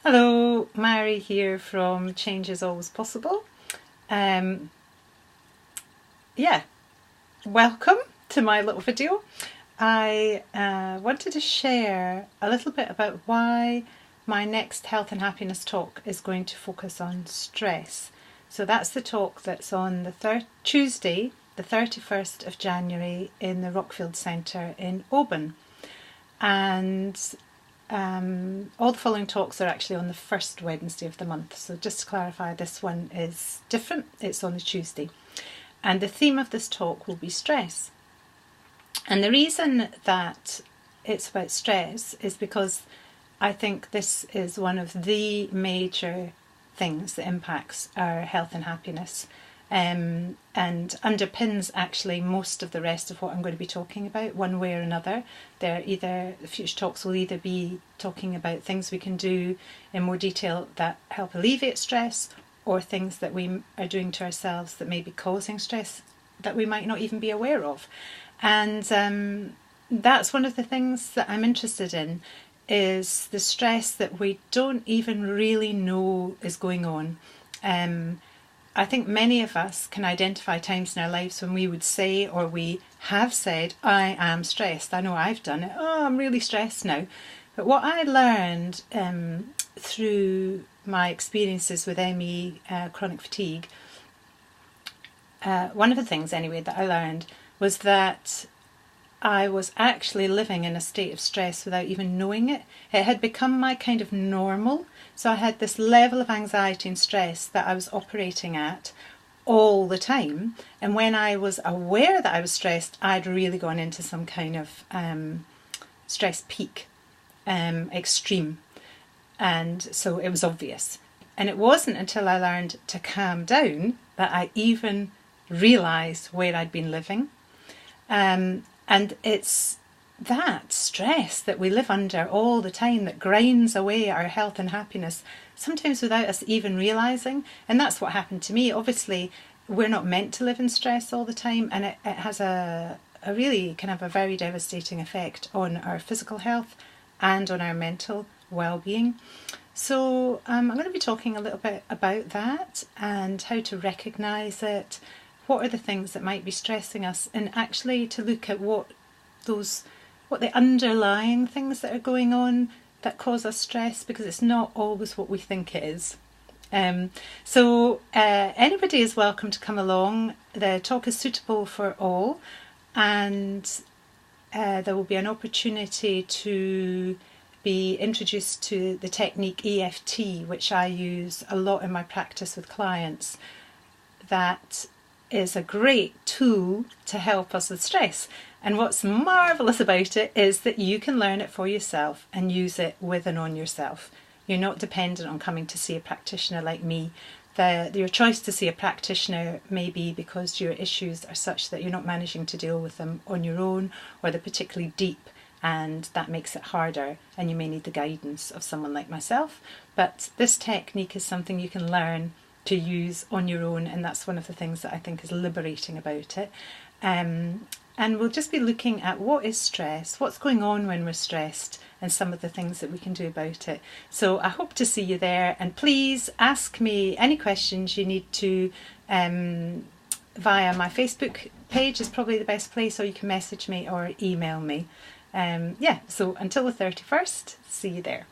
Hello, Mary here from Change is Always Possible. Yeah, welcome to my little video. I wanted to share a little bit about why my next health and happiness talk is going to focus on stress. So that's the talk that's on the Tuesday, the 31st of January in the Rockfield Centre in Oban. And all the following talks are actually on the first Wednesday of the month. So just to clarify, this one is different. It's on a Tuesday. And the theme of this talk will be stress. And the reason that it's about stress is because I think this is one of the major things that impacts our health and happiness, and underpins actually most of the rest of what I'm going to be talking about one way or another. The future talks will either be talking about things we can do in more detail that help alleviate stress, or things that we are doing to ourselves that may be causing stress that we might not even be aware of. And that's one of the things that I'm interested in, is the stress that we don't even really know is going on. I think many of us can identify times in our lives when we would say, or we have said, I am stressed. I know I've done it. Oh, I'm really stressed now. But what I learned through my experiences with ME, chronic fatigue, one of the things anyway that I learned was that I was actually living in a state of stress without even knowing it. It had become my kind of normal. So I had this level of anxiety and stress that I was operating at all the time. And when I was aware that I was stressed, I'd really gone into some kind of stress peak, extreme. And so it was obvious. And it wasn't until I learned to calm down that I even realised where I'd been living. And it's that stress that we live under all the time that grinds away our health and happiness, sometimes without us even realising. And that's what happened to me. Obviously, we're not meant to live in stress all the time, and it has a really kind of a very devastating effect on our physical health and on our mental well-being. So I'm going to be talking a little bit about that and how to recognise it. What are the things that might be stressing us, and actually to look at what the underlying things that are going on that cause us stress, because it's not always what we think it is. So anybody is welcome to come along. The talk is suitable for all, and there will be an opportunity to be introduced to the technique EFT, which I use a lot in my practice with clients. That is a great tool to help us with stress. And what's marvellous about it is that you can learn it for yourself and use it with and on yourself. You're not dependent on coming to see a practitioner like me. Your choice to see a practitioner may be because your issues are such that you're not managing to deal with them on your own, or they're particularly deep, and that makes it harder, and you may need the guidance of someone like myself. But this technique is something you can learn to use on your own, and that's one of the things that I think is liberating about it. And we'll just be looking at what is stress, what's going on when we're stressed, and some of the things that we can do about it. So I hope to see you there, and please ask me any questions you need to via my Facebook page is probably the best place, or you can message me or email me. So until the 31st, see you there.